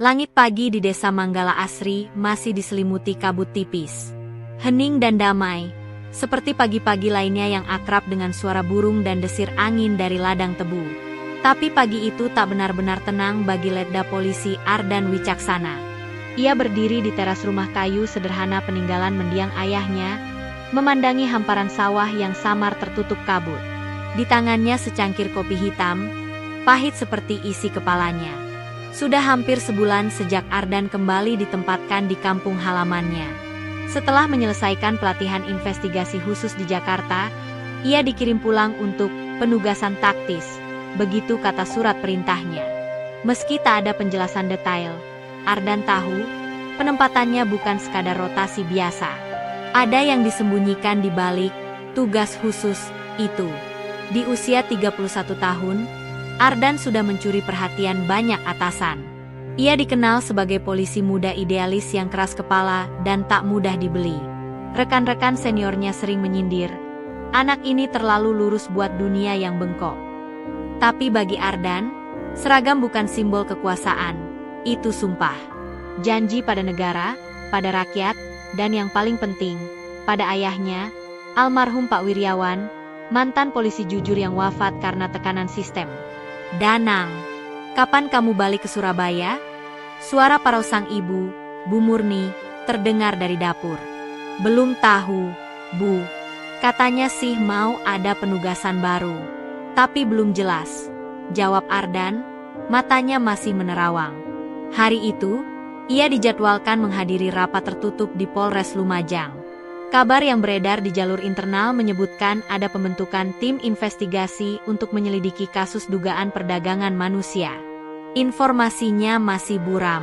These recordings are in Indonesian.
Langit pagi di desa Manggala Asri masih diselimuti kabut tipis. Hening dan damai, seperti pagi-pagi lainnya yang akrab dengan suara burung dan desir angin dari ladang tebu. Tapi pagi itu tak benar-benar tenang bagi Letda Polisi Ardan Wicaksana. Ia berdiri di teras rumah kayu sederhana peninggalan mendiang ayahnya, memandangi hamparan sawah yang samar tertutup kabut. Di tangannya secangkir kopi hitam, pahit seperti isi kepalanya. Sudah hampir sebulan sejak Ardan kembali ditempatkan di kampung halamannya. Setelah menyelesaikan pelatihan investigasi khusus di Jakarta, ia dikirim pulang untuk penugasan taktis, begitu kata surat perintahnya. Meski tak ada penjelasan detail, Ardan tahu, penempatannya bukan sekadar rotasi biasa. Ada yang disembunyikan di balik tugas khusus itu. Di usia 31 tahun, Ardan sudah mencuri perhatian banyak atasan. Ia dikenal sebagai polisi muda idealis yang keras kepala dan tak mudah dibeli. Rekan-rekan seniornya sering menyindir, anak ini terlalu lurus buat dunia yang bengkok. Tapi bagi Ardan, seragam bukan simbol kekuasaan, itu sumpah. Janji pada negara, pada rakyat, dan yang paling penting, pada ayahnya, almarhum Pak Wiryawan, mantan polisi jujur yang wafat karena tekanan sistem. Danang, kapan kamu balik ke Surabaya? Suara parau sang ibu, Bu Murni, terdengar dari dapur. Belum tahu, Bu. Katanya sih mau ada penugasan baru. Tapi belum jelas, jawab Ardan, matanya masih menerawang. Hari itu, ia dijadwalkan menghadiri rapat tertutup di Polres Lumajang. Kabar yang beredar di jalur internal menyebutkan ada pembentukan tim investigasi untuk menyelidiki kasus dugaan perdagangan manusia. Informasinya masih buram.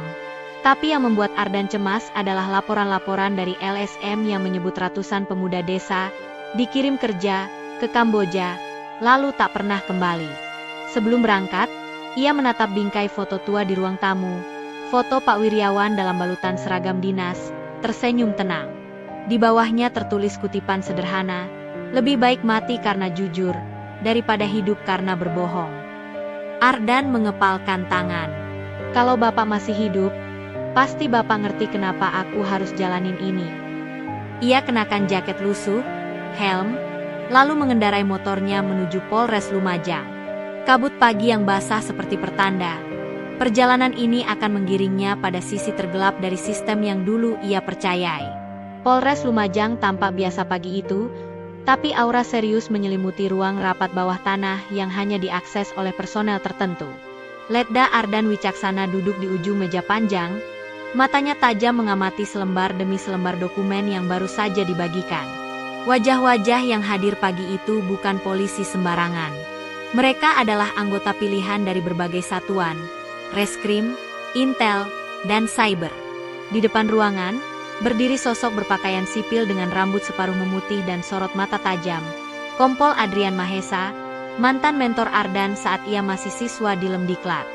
Tapi yang membuat Ardan cemas adalah laporan-laporan dari LSM yang menyebut ratusan pemuda desa dikirim kerja ke Kamboja, lalu tak pernah kembali. Sebelum berangkat, ia menatap bingkai foto tua di ruang tamu, foto Pak Wiryawan dalam balutan seragam dinas, tersenyum tenang. Di bawahnya tertulis kutipan sederhana, lebih baik mati karena jujur, daripada hidup karena berbohong. Ardan mengepalkan tangan. Kalau Bapak masih hidup, pasti Bapak ngerti kenapa aku harus jalanin ini. Ia kenakan jaket lusuh, helm, lalu mengendarai motornya menuju Polres Lumajang. Kabut pagi yang basah seperti pertanda. Perjalanan ini akan menggiringnya pada sisi tergelap dari sistem yang dulu ia percayai. Polres Lumajang tampak biasa pagi itu, tapi aura serius menyelimuti ruang rapat bawah tanah yang hanya diakses oleh personel tertentu. Letda Ardan Wicaksana duduk di ujung meja panjang, matanya tajam mengamati selembar demi selembar dokumen yang baru saja dibagikan. Wajah-wajah yang hadir pagi itu bukan polisi sembarangan. Mereka adalah anggota pilihan dari berbagai satuan, reskrim, intel, dan cyber. Di depan ruangan, berdiri sosok berpakaian sipil dengan rambut separuh memutih dan sorot mata tajam. Kompol Adrian Mahesa, mantan mentor Ardan saat ia masih siswa di Lemdiklat.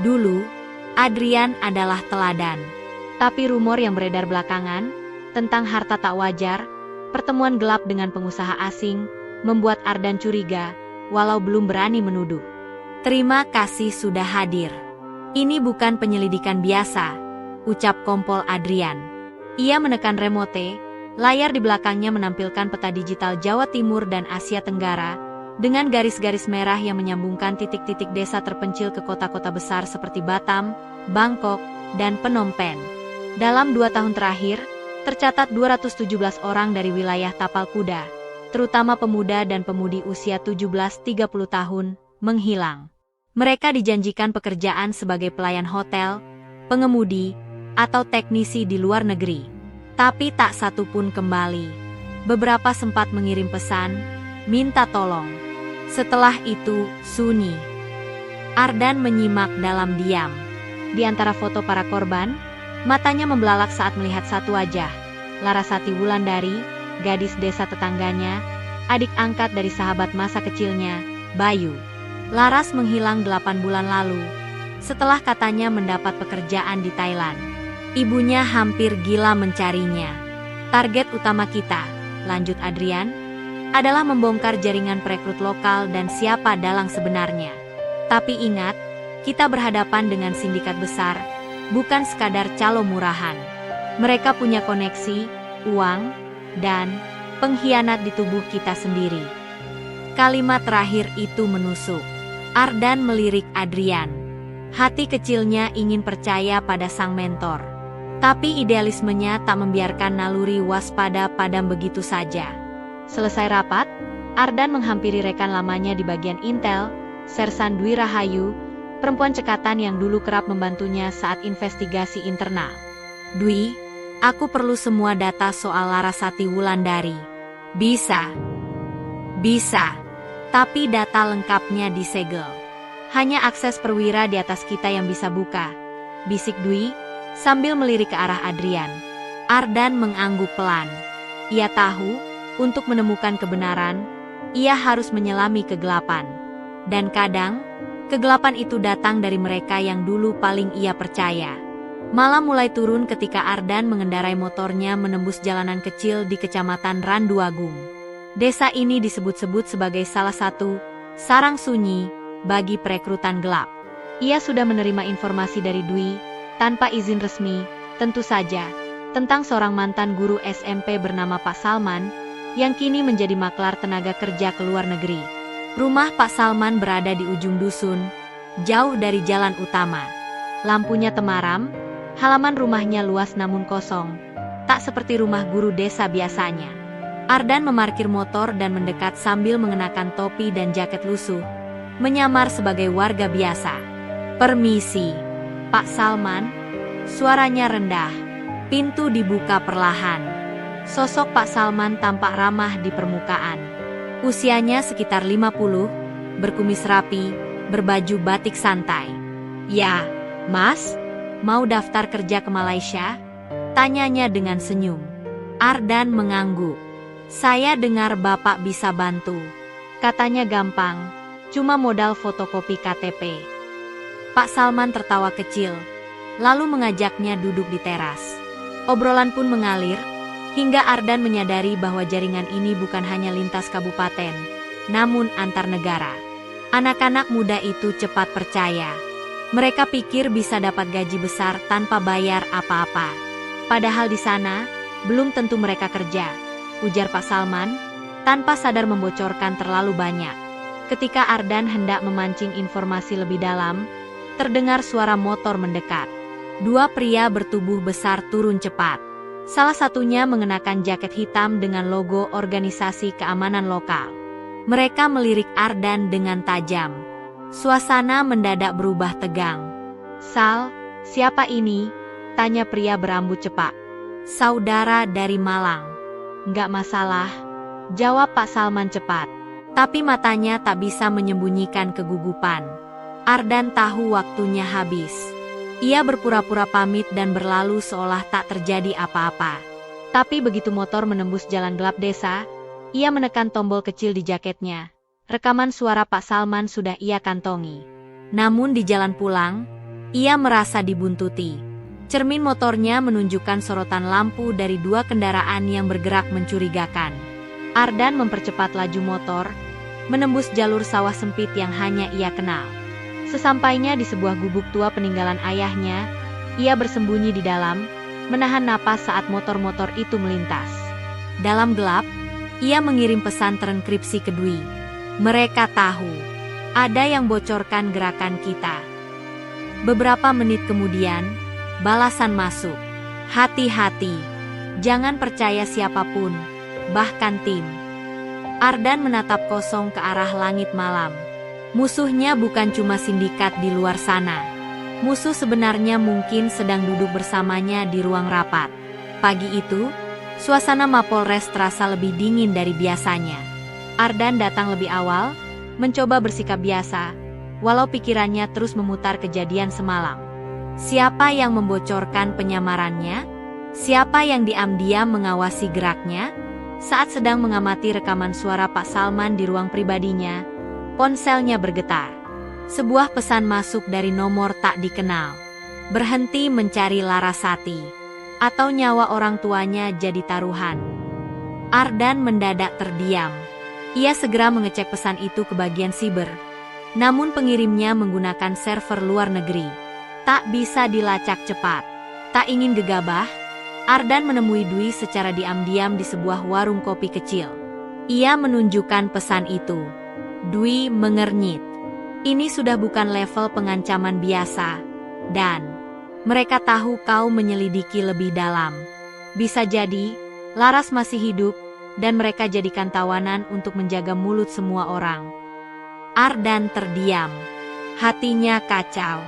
Dulu, Adrian adalah teladan. Tapi rumor yang beredar belakangan, tentang harta tak wajar, pertemuan gelap dengan pengusaha asing, membuat Ardan curiga, walau belum berani menuduh. Terima kasih sudah hadir. Ini bukan penyelidikan biasa, ucap Kompol Adrian. Ia menekan remote, layar di belakangnya menampilkan peta digital Jawa Timur dan Asia Tenggara, dengan garis-garis merah yang menyambungkan titik-titik desa terpencil ke kota-kota besar seperti Batam, Bangkok, dan Phnom Penh. Dalam 2 tahun terakhir, tercatat 217 orang dari wilayah Tapal Kuda, terutama pemuda dan pemudi usia 17-30 tahun, menghilang. Mereka dijanjikan pekerjaan sebagai pelayan hotel, pengemudi, atau teknisi di luar negeri. Tapi tak satu pun kembali. Beberapa sempat mengirim pesan, minta tolong. Setelah itu, sunyi. Ardan menyimak dalam diam. Di antara foto para korban, matanya membelalak saat melihat satu wajah. Larasati Wulandari, gadis desa tetangganya, adik angkat dari sahabat masa kecilnya, Bayu. Laras menghilang 8 bulan lalu, setelah katanya mendapat pekerjaan di Thailand. Ibunya hampir gila mencarinya. Target utama kita, lanjut Adrian, adalah membongkar jaringan perekrut lokal dan siapa dalang sebenarnya. Tapi ingat, kita berhadapan dengan sindikat besar, bukan sekadar calo murahan. Mereka punya koneksi, uang, dan pengkhianat di tubuh kita sendiri. Kalimat terakhir itu menusuk. Ardan melirik Adrian. Hati kecilnya ingin percaya pada sang mentor. Tapi idealismenya tak membiarkan naluri waspada padam begitu saja. Selesai rapat, Ardan menghampiri rekan lamanya di bagian Intel, Sersan Dwi Rahayu, perempuan cekatan yang dulu kerap membantunya saat investigasi internal. Dwi, aku perlu semua data soal Larasati Wulandari. Bisa. Tapi data lengkapnya disegel. Hanya akses perwira di atas kita yang bisa buka. Bisik Dwi, sambil melirik ke arah Adrian. Ardan mengangguk pelan. Ia tahu, untuk menemukan kebenaran, ia harus menyelami kegelapan. Dan kadang, kegelapan itu datang dari mereka yang dulu paling ia percaya. Malam mulai turun ketika Ardan mengendarai motornya menembus jalanan kecil di Kecamatan Randuagung. Desa ini disebut-sebut sebagai salah satu sarang sunyi bagi perekrutan gelap. Ia sudah menerima informasi dari Dwi, tanpa izin resmi, tentu saja, tentang seorang mantan guru SMP bernama Pak Salman, yang kini menjadi maklar tenaga kerja ke luar negeri. Rumah Pak Salman berada di ujung dusun, jauh dari jalan utama. Lampunya temaram, halaman rumahnya luas namun kosong, tak seperti rumah guru desa biasanya. Ardan memarkir motor dan mendekat sambil mengenakan topi dan jaket lusuh, menyamar sebagai warga biasa. Permisi, Pak Salman. Suaranya rendah. Pintu dibuka perlahan. Sosok Pak Salman tampak ramah di permukaan. Usianya sekitar 50, berkumis rapi, berbaju batik santai. Ya, Mas, mau daftar kerja ke Malaysia? Tanyanya dengan senyum. Ardan mengangguk. Saya dengar Bapak bisa bantu. Katanya gampang, cuma modal fotokopi KTP. Pak Salman tertawa kecil, lalu mengajaknya duduk di teras. Obrolan pun mengalir, hingga Ardan menyadari bahwa jaringan ini bukan hanya lintas kabupaten, namun antar negara. Anak-anak muda itu cepat percaya. Mereka pikir bisa dapat gaji besar tanpa bayar apa-apa. Padahal di sana, belum tentu mereka kerja, ujar Pak Salman, tanpa sadar membocorkan terlalu banyak. Ketika Ardan hendak memancing informasi lebih dalam, terdengar suara motor mendekat. Dua pria bertubuh besar turun cepat. Salah satunya mengenakan jaket hitam dengan logo organisasi keamanan lokal. Mereka melirik Ardan dengan tajam. Suasana mendadak berubah tegang. Sal, siapa ini? Tanya pria berambut cepak. Saudara dari Malang. Nggak masalah, jawab Pak Salman cepat. Tapi matanya tak bisa menyembunyikan kegugupan. Ardan tahu waktunya habis. Ia berpura-pura pamit dan berlalu seolah tak terjadi apa-apa. Tapi begitu motor menembus jalan gelap desa, ia menekan tombol kecil di jaketnya. Rekaman suara Pak Salman sudah ia kantongi. Namun di jalan pulang, ia merasa dibuntuti. Cermin motornya menunjukkan sorotan lampu dari dua kendaraan yang bergerak mencurigakan. Ardan mempercepat laju motor, menembus jalur sawah sempit yang hanya ia kenal. Sesampainya di sebuah gubuk tua peninggalan ayahnya, ia bersembunyi di dalam, menahan napas saat motor-motor itu melintas. Dalam gelap, ia mengirim pesan terenkripsi ke Dwi. Mereka tahu, ada yang bocorkan gerakan kita. Beberapa menit kemudian, balasan masuk. Hati-hati, jangan percaya siapapun, bahkan tim. Ardan menatap kosong ke arah langit malam. Musuhnya bukan cuma sindikat di luar sana. Musuh sebenarnya mungkin sedang duduk bersamanya di ruang rapat. Pagi itu, suasana Mapolres terasa lebih dingin dari biasanya. Ardan datang lebih awal, mencoba bersikap biasa, walau pikirannya terus memutar kejadian semalam. Siapa yang membocorkan penyamarannya? Siapa yang diam-diam mengawasi geraknya? Saat sedang mengamati rekaman suara Pak Salman di ruang pribadinya, ponselnya bergetar. Sebuah pesan masuk dari nomor tak dikenal. Berhenti mencari Larasati, atau nyawa orang tuanya jadi taruhan. Ardan mendadak terdiam. Ia segera mengecek pesan itu ke bagian siber. Namun pengirimnya menggunakan server luar negeri. Tak bisa dilacak cepat. Tak ingin gegabah, Ardan menemui Dwi secara diam-diam di sebuah warung kopi kecil. Ia menunjukkan pesan itu. Dwi mengernyit. Ini sudah bukan level pengancaman biasa. Dan mereka tahu kau menyelidiki lebih dalam. Bisa jadi, Laras masih hidup, dan mereka jadikan tawanan untuk menjaga mulut semua orang. Ardan terdiam. Hatinya kacau.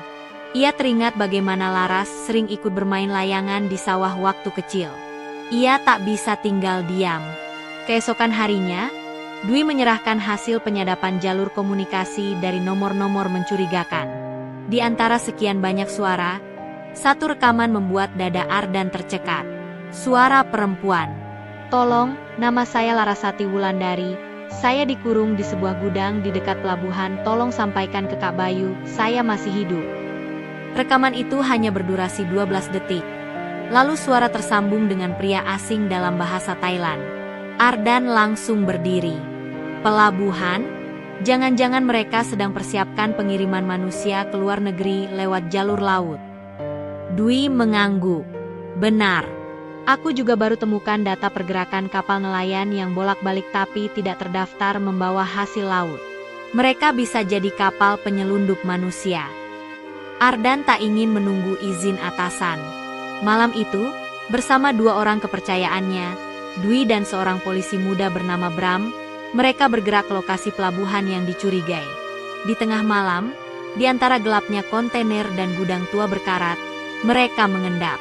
Ia teringat bagaimana Laras sering ikut bermain layangan di sawah waktu kecil. Ia tak bisa tinggal diam. Keesokan harinya, Dwi menyerahkan hasil penyadapan jalur komunikasi dari nomor-nomor mencurigakan. Di antara sekian banyak suara, satu rekaman membuat dada Ardan tercekat. Suara perempuan. "Tolong, nama saya Larasati Wulandari. Saya dikurung di sebuah gudang di dekat pelabuhan. Tolong sampaikan ke Kak Bayu, saya masih hidup." Rekaman itu hanya berdurasi 12 detik. Lalu suara tersambung dengan pria asing dalam bahasa Thailand. Ardan langsung berdiri. Pelabuhan? Jangan-jangan mereka sedang persiapkan pengiriman manusia ke luar negeri lewat jalur laut. Dwi mengangguk. Benar. Aku juga baru temukan data pergerakan kapal nelayan yang bolak-balik tapi tidak terdaftar membawa hasil laut. Mereka bisa jadi kapal penyelundup manusia. Ardan tak ingin menunggu izin atasan. Malam itu, bersama dua orang kepercayaannya, Dwi dan seorang polisi muda bernama Bram, mereka bergerak ke lokasi pelabuhan yang dicurigai. Di tengah malam, di antara gelapnya kontainer dan gudang tua berkarat, mereka mengendap.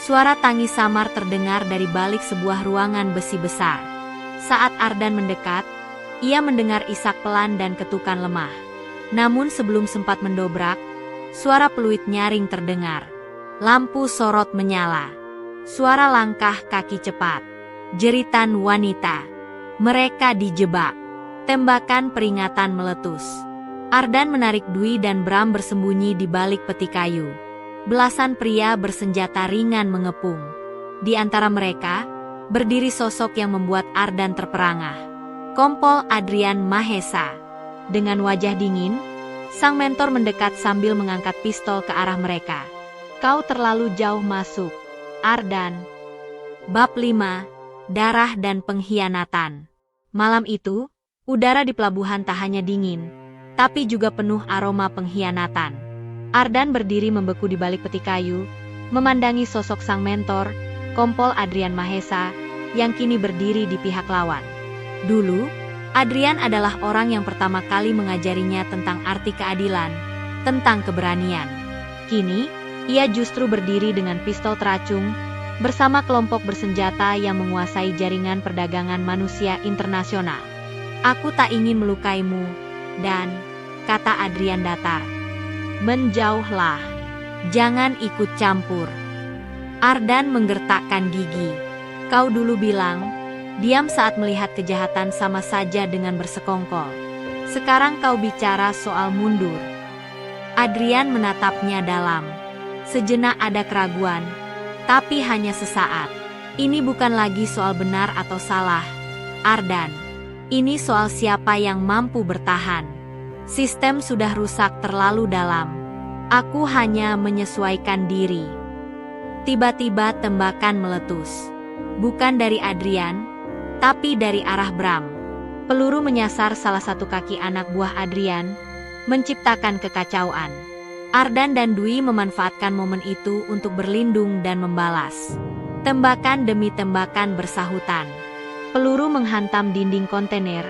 Suara tangis samar terdengar dari balik sebuah ruangan besi besar. Saat Ardan mendekat, ia mendengar isak pelan dan ketukan lemah. Namun sebelum sempat mendobrak, suara peluit nyaring terdengar. Lampu sorot menyala. Suara langkah kaki cepat. Jeritan wanita. Mereka dijebak. Tembakan peringatan meletus. Ardan menarik Dwi dan Bram bersembunyi di balik peti kayu. Belasan pria bersenjata ringan mengepung. Di antara mereka, berdiri sosok yang membuat Ardan terperangah. Kompol Adrian Mahesa. Dengan wajah dingin, sang mentor mendekat sambil mengangkat pistol ke arah mereka. "Kau terlalu jauh masuk, Ardan." Bab 5, Darah dan Pengkhianatan. Malam itu, udara di pelabuhan tak hanya dingin, tapi juga penuh aroma pengkhianatan. Ardan berdiri membeku di balik peti kayu, memandangi sosok sang mentor, Kompol Adrian Mahesa, yang kini berdiri di pihak lawan. Dulu, Adrian adalah orang yang pertama kali mengajarinya tentang arti keadilan, tentang keberanian. Kini, ia justru berdiri dengan pistol teracung, bersama kelompok bersenjata yang menguasai jaringan perdagangan manusia internasional. "Aku tak ingin melukaimu, dan," kata Adrian datar, "menjauhlah. Jangan ikut campur." Ardan menggertakkan gigi. "Kau dulu bilang, diam saat melihat kejahatan sama saja dengan bersekongkol. Sekarang kau bicara soal mundur." Adrian menatapnya dalam. Sejenak ada keraguan, tapi hanya sesaat. "Ini bukan lagi soal benar atau salah, Ardan. Ini soal siapa yang mampu bertahan. Sistem sudah rusak terlalu dalam. Aku hanya menyesuaikan diri." Tiba-tiba tembakan meletus. Bukan dari Adrian, tapi dari arah Bram. Peluru menyasar salah satu kaki anak buah Adrian, menciptakan kekacauan. Ardan dan Dwi memanfaatkan momen itu untuk berlindung dan membalas. Tembakan demi tembakan bersahutan. Peluru menghantam dinding kontainer,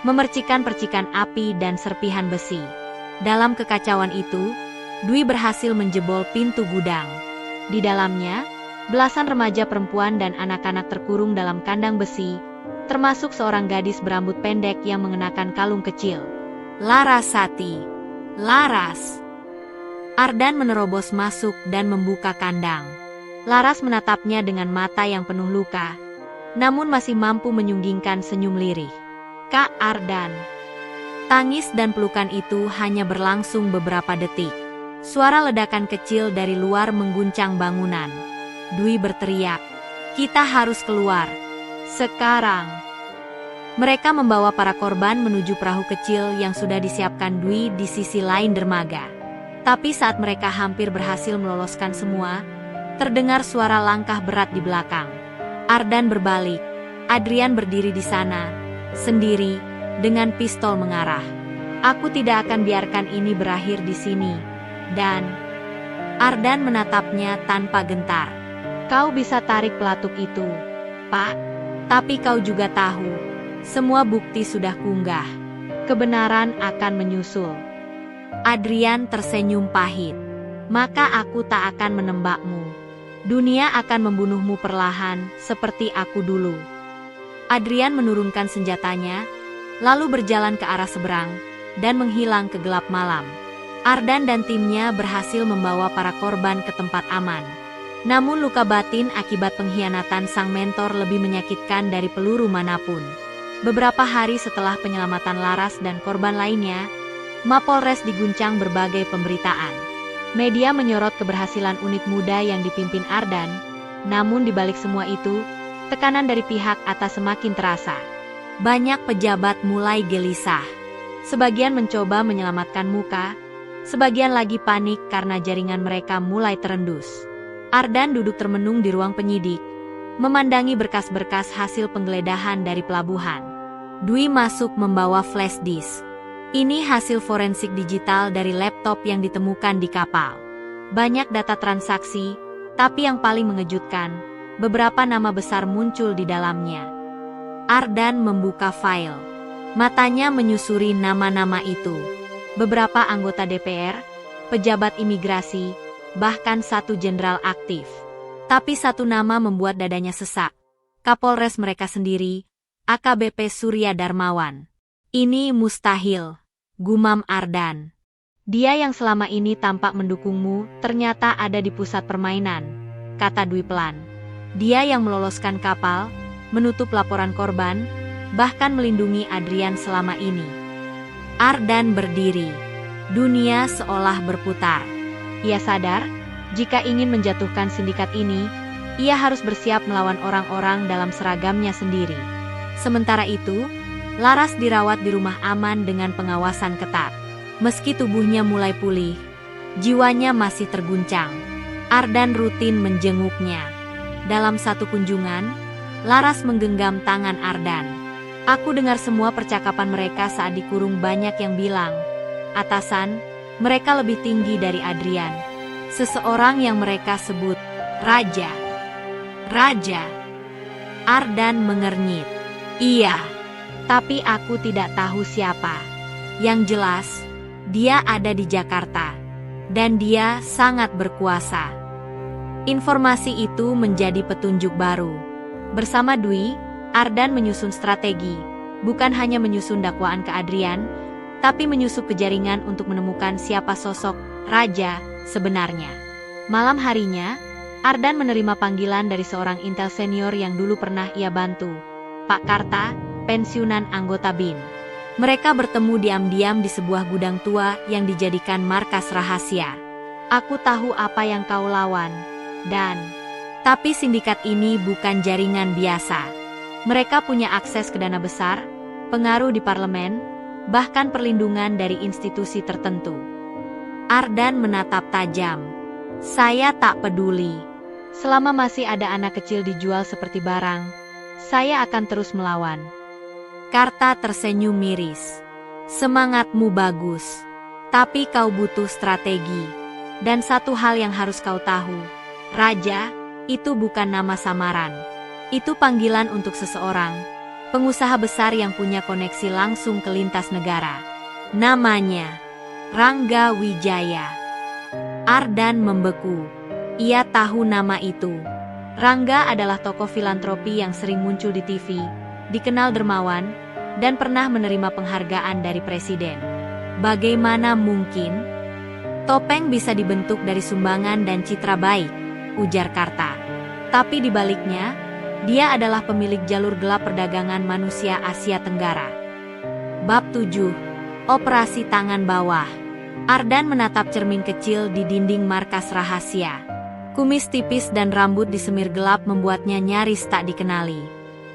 memercikan percikan api dan serpihan besi. Dalam kekacauan itu, Dwi berhasil menjebol pintu gudang. Di dalamnya, belasan remaja perempuan dan anak-anak terkurung dalam kandang besi, termasuk seorang gadis berambut pendek yang mengenakan kalung kecil. "Larasati. Laras." Ardan menerobos masuk dan membuka kandang. Laras menatapnya dengan mata yang penuh luka, namun masih mampu menyunggingkan senyum lirih. "Kak Ardan." Tangis dan pelukan itu hanya berlangsung beberapa detik. Suara ledakan kecil dari luar mengguncang bangunan. Dwi berteriak, "Kita harus keluar. Sekarang." Mereka membawa para korban menuju perahu kecil yang sudah disiapkan Dwi di sisi lain dermaga. Tapi saat mereka hampir berhasil meloloskan semua, terdengar suara langkah berat di belakang. Ardan berbalik. Adrian berdiri di sana, sendiri, dengan pistol mengarah. Aku tidak akan biarkan ini berakhir di sini. Dan Ardan menatapnya tanpa gentar. Kau bisa tarik pelatuk itu, Pak. Tapi kau juga tahu, semua bukti sudah kunggah. Kebenaran akan menyusul. Adrian tersenyum pahit. Maka aku tak akan menembakmu. Dunia akan membunuhmu perlahan, seperti aku dulu. Adrian menurunkan senjatanya, lalu berjalan ke arah seberang, dan menghilang ke gelap malam. Ardan dan timnya berhasil membawa para korban ke tempat aman. Namun luka batin akibat pengkhianatan sang mentor lebih menyakitkan dari peluru manapun. Beberapa hari setelah penyelamatan Laras dan korban lainnya, Mapolres diguncang berbagai pemberitaan. Media menyorot keberhasilan unit muda yang dipimpin Ardan, namun di balik semua itu, tekanan dari pihak atas semakin terasa. Banyak pejabat mulai gelisah. Sebagian mencoba menyelamatkan muka, sebagian lagi panik karena jaringan mereka mulai terendus. Ardan duduk termenung di ruang penyidik, memandangi berkas-berkas hasil penggeledahan dari pelabuhan. Dwi masuk membawa flash disk. Ini hasil forensik digital dari laptop yang ditemukan di kapal. Banyak data transaksi, tapi yang paling mengejutkan, beberapa nama besar muncul di dalamnya. Ardan membuka file. Matanya menyusuri nama-nama itu. Beberapa anggota DPR, pejabat imigrasi, bahkan satu jenderal aktif. Tapi satu nama membuat dadanya sesak. Kapolres mereka sendiri, AKBP Surya Darmawan. Ini mustahil, gumam Ardan. Dia yang selama ini tampak mendukungmu, ternyata ada di pusat permainan, kata Dwi pelan. Dia yang meloloskan kapal, menutup laporan korban, bahkan melindungi Adrian selama ini. Ardan berdiri. Dunia seolah berputar. Ia sadar, jika ingin menjatuhkan sindikat ini, ia harus bersiap melawan orang-orang dalam seragamnya sendiri. Sementara itu, Laras dirawat di rumah aman dengan pengawasan ketat. Meski tubuhnya mulai pulih, jiwanya masih terguncang. Ardan rutin menjenguknya. Dalam satu kunjungan, Laras menggenggam tangan Ardan. Aku dengar semua percakapan mereka saat dikurung. Banyak yang bilang, atasan, mereka lebih tinggi dari Adrian. Seseorang yang mereka sebut Raja. Raja. Ardan mengernyit. Iya. Tapi aku tidak tahu siapa. Yang jelas, dia ada di Jakarta. Dan dia sangat berkuasa. Informasi itu menjadi petunjuk baru. Bersama Dwi, Ardan menyusun strategi. Bukan hanya menyusun dakwaan ke Adrian, tapi menyusup ke jaringan untuk menemukan siapa sosok Raja sebenarnya. Malam harinya, Ardan menerima panggilan dari seorang intel senior yang dulu pernah ia bantu. Pak Karta, pensiunan anggota BIN. Mereka bertemu diam-diam di sebuah gudang tua yang dijadikan markas rahasia. Aku tahu apa yang kau lawan. Tapi sindikat ini bukan jaringan biasa. Mereka punya akses ke dana besar, pengaruh di parlemen, bahkan perlindungan dari institusi tertentu. Ardan menatap tajam. Saya tak peduli. Selama masih ada anak kecil dijual seperti barang, saya akan terus melawan. Karta tersenyum miris. Semangatmu bagus, tapi kau butuh strategi. Dan satu hal yang harus kau tahu, Raja, itu bukan nama samaran. Itu panggilan untuk seseorang, pengusaha besar yang punya koneksi langsung ke lintas negara. Namanya Rangga Wijaya. Ardan membeku. Ia tahu nama itu. Rangga adalah tokoh filantropi yang sering muncul di TV, dikenal dermawan, dan pernah menerima penghargaan dari presiden. Bagaimana mungkin? Topeng bisa dibentuk dari sumbangan dan citra baik, ujar Karta. Tapi di baliknya, dia adalah pemilik jalur gelap perdagangan manusia Asia Tenggara. Bab 7. Operasi Tangan Bawah. Ardan menatap cermin kecil di dinding markas rahasia. Kumis tipis dan rambut disemir gelap membuatnya nyaris tak dikenali.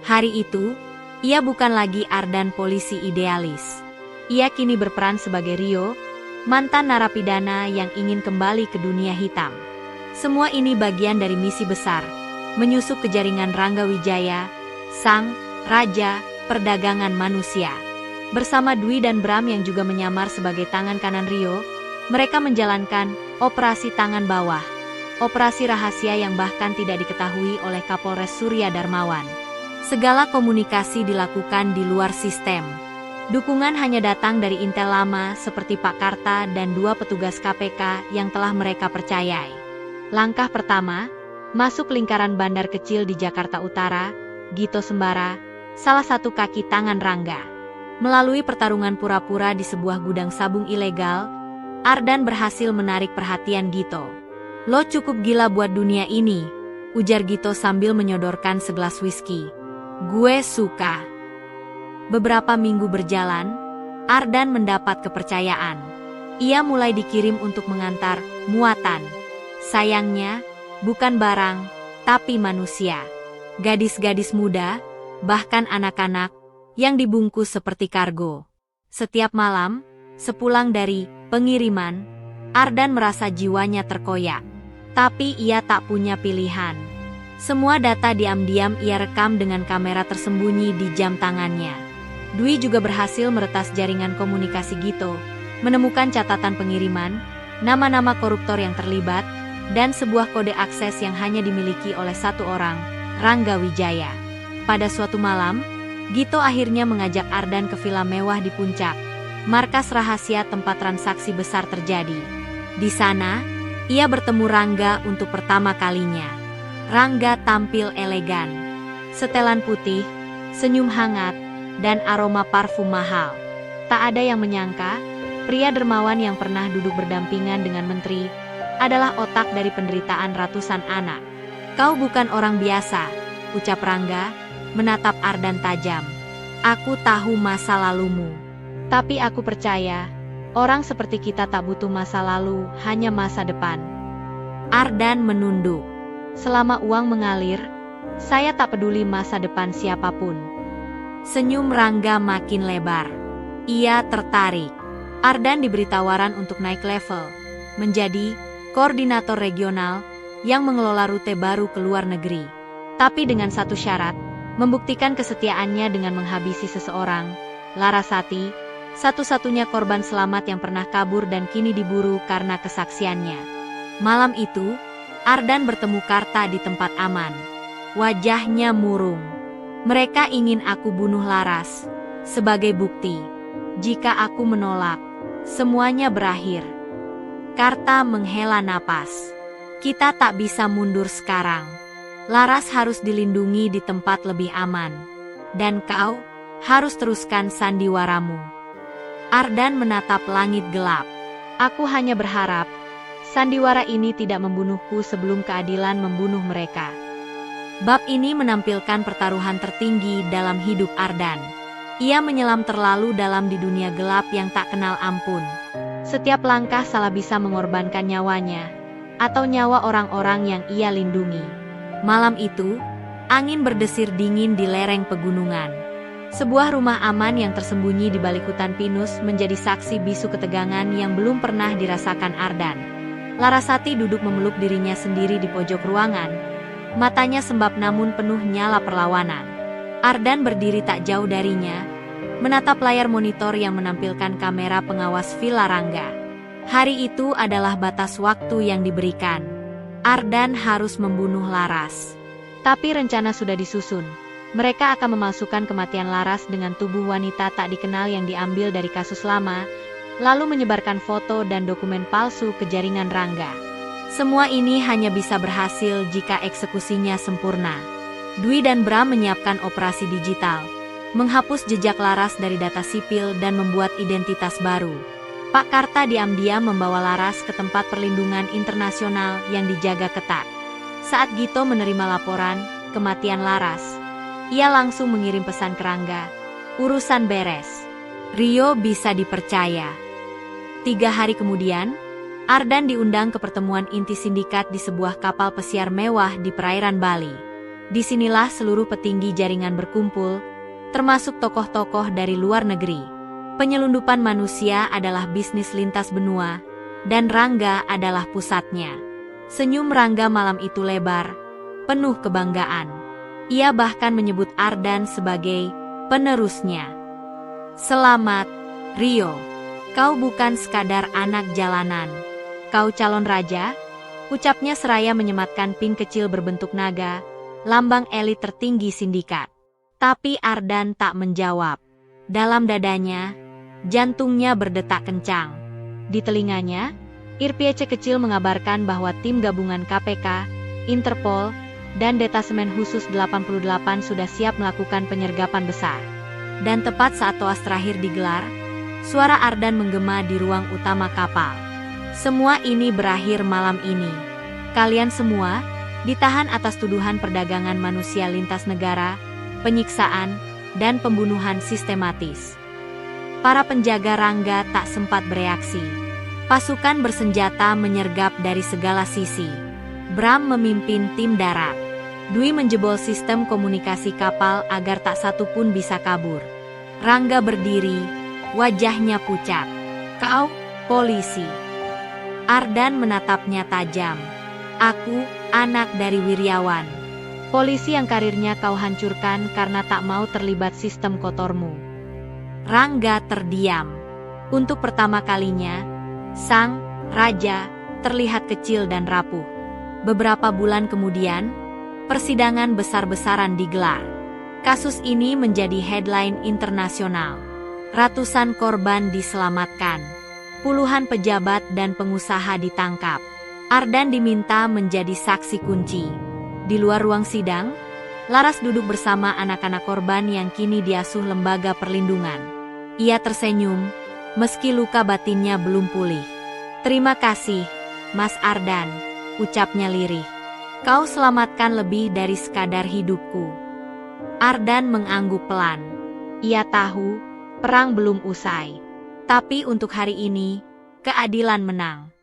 Hari itu, ia bukan lagi Ardan polisi idealis. Ia kini berperan sebagai Rio, mantan narapidana yang ingin kembali ke dunia hitam. Semua ini bagian dari misi besar, menyusup ke jaringan Rangga Wijaya, sang raja perdagangan manusia. Bersama Dwi dan Bram yang juga menyamar sebagai tangan kanan Rio, mereka menjalankan operasi tangan bawah. Operasi rahasia yang bahkan tidak diketahui oleh Kapolres Surya Darmawan. Segala komunikasi dilakukan di luar sistem. Dukungan hanya datang dari intel lama seperti Pak Karta dan 2 petugas KPK yang telah mereka percayai. Langkah pertama, masuk lingkaran bandar kecil di Jakarta Utara, Gito Sembara, salah satu kaki tangan Rangga. Melalui pertarungan pura-pura di sebuah gudang sabung ilegal, Ardan berhasil menarik perhatian Gito. "Lo cukup gila buat dunia ini," ujar Gito sambil menyodorkan segelas whisky. "Gue suka." Beberapa minggu berjalan, Ardan mendapat kepercayaan. Ia mulai dikirim untuk mengantar muatan. Sayangnya, bukan barang, tapi manusia. Gadis-gadis muda, bahkan anak-anak, yang dibungkus seperti kargo. Setiap malam, sepulang dari pengiriman, Ardan merasa jiwanya terkoyak. Tapi ia tak punya pilihan. Semua data diam-diam ia rekam dengan kamera tersembunyi di jam tangannya. Dwi juga berhasil meretas jaringan komunikasi Gito, menemukan catatan pengiriman, nama-nama koruptor yang terlibat, dan sebuah kode akses yang hanya dimiliki oleh satu orang, Rangga Wijaya. Pada suatu malam, Gito akhirnya mengajak Ardan ke villa mewah di Puncak, markas rahasia tempat transaksi besar terjadi. Di sana, ia bertemu Rangga untuk pertama kalinya. Rangga tampil elegan. Setelan putih, senyum hangat, dan aroma parfum mahal. Tak ada yang menyangka, pria dermawan yang pernah duduk berdampingan dengan menteri, adalah otak dari penderitaan ratusan anak. "Kau bukan orang biasa," ucap Rangga, menatap Ardan tajam. "Aku tahu masa lalumu. Tapi aku percaya, orang seperti kita tak butuh masa lalu, hanya masa depan." Ardan menunduk. "Selama uang mengalir, saya tak peduli masa depan siapapun." Senyum Rangga makin lebar. Ia tertarik. Ardan diberi tawaran untuk naik level, menjadi koordinator regional yang mengelola rute baru ke luar negeri. Tapi dengan satu syarat, membuktikan kesetiaannya dengan menghabisi seseorang, Larasati, satu-satunya korban selamat yang pernah kabur dan kini diburu karena kesaksiannya. Malam itu, Ardan bertemu Karta di tempat aman. Wajahnya murung. "Mereka ingin aku bunuh Laras. Sebagai bukti, jika aku menolak, semuanya berakhir." Karta menghela napas. "Kita tak bisa mundur sekarang. Laras harus dilindungi di tempat lebih aman. Dan kau harus teruskan sandiwaramu." Ardan menatap langit gelap. "Aku hanya berharap sandiwara ini tidak membunuhku sebelum keadilan membunuh mereka." Bab ini menampilkan pertaruhan tertinggi dalam hidup Ardan. Ia menyelam terlalu dalam di dunia gelap yang tak kenal ampun. Setiap langkah salah bisa mengorbankan nyawanya, atau nyawa orang-orang yang ia lindungi. Malam itu, angin berdesir dingin di lereng pegunungan. Sebuah rumah aman yang tersembunyi di balik hutan pinus menjadi saksi bisu ketegangan yang belum pernah dirasakan Ardan. Larasati duduk memeluk dirinya sendiri di pojok ruangan, matanya sembab namun penuh nyala perlawanan. Ardan berdiri tak jauh darinya, menatap layar monitor yang menampilkan kamera pengawas Villa Rangga. Hari itu adalah batas waktu yang diberikan. Ardan harus membunuh Laras. Tapi rencana sudah disusun. Mereka akan memalsukan kematian Laras dengan tubuh wanita tak dikenal yang diambil dari kasus lama, lalu menyebarkan foto dan dokumen palsu ke jaringan Rangga. Semua ini hanya bisa berhasil jika eksekusinya sempurna. Dwi dan Bram menyiapkan operasi digital, menghapus jejak Laras dari data sipil dan membuat identitas baru. Pak Karta diam-diam membawa Laras ke tempat perlindungan internasional yang dijaga ketat. Saat Gito menerima laporan kematian Laras, ia langsung mengirim pesan ke Rangga. "Urusan beres. Rio bisa dipercaya." 3 hari kemudian, Ardan diundang ke pertemuan inti sindikat di sebuah kapal pesiar mewah di perairan Bali. Disinilah seluruh petinggi jaringan berkumpul, termasuk tokoh-tokoh dari luar negeri. Penyelundupan manusia adalah bisnis lintas benua, dan Rangga adalah pusatnya. Senyum Rangga malam itu lebar, penuh kebanggaan. Ia bahkan menyebut Ardan sebagai penerusnya. Selamat, Rio. Kau bukan sekadar anak jalanan. Kau calon raja? Ucapnya seraya menyematkan pin kecil berbentuk naga, lambang elit tertinggi sindikat. Tapi Ardan tak menjawab. Dalam dadanya, jantungnya berdetak kencang. Di telinganya, irpiece kecil mengabarkan bahwa tim gabungan KPK, Interpol, dan Detasemen Khusus 88 sudah siap melakukan penyergapan besar. Dan tepat saat toas terakhir digelar, suara Ardan menggema di ruang utama kapal. Semua ini berakhir malam ini. Kalian semua ditahan atas tuduhan perdagangan manusia lintas negara, penyiksaan, dan pembunuhan sistematis. Para penjaga Rangga tak sempat bereaksi. Pasukan bersenjata menyergap dari segala sisi. Bram memimpin tim darat. Dwi menjebol sistem komunikasi kapal agar tak satu pun bisa kabur. Rangga berdiri, wajahnya pucat. Kau, polisi. Ardan menatapnya tajam. Aku, anak dari Wiryawan. Polisi yang karirnya kau hancurkan karena tak mau terlibat sistem kotormu. Rangga terdiam. Untuk pertama kalinya, sang raja terlihat kecil dan rapuh. Beberapa bulan kemudian, persidangan besar-besaran digelar. Kasus ini menjadi headline internasional. Ratusan korban diselamatkan. Puluhan pejabat dan pengusaha ditangkap. Ardan diminta menjadi saksi kunci. Di luar ruang sidang, Laras duduk bersama anak-anak korban yang kini diasuh lembaga perlindungan. Ia tersenyum, meski luka batinnya belum pulih. Terima kasih, Mas Ardan, ucapnya lirih. Kau selamatkan lebih dari sekadar hidupku. Ardan mengangguk pelan. Ia tahu, perang belum usai. Tapi untuk hari ini, keadilan menang.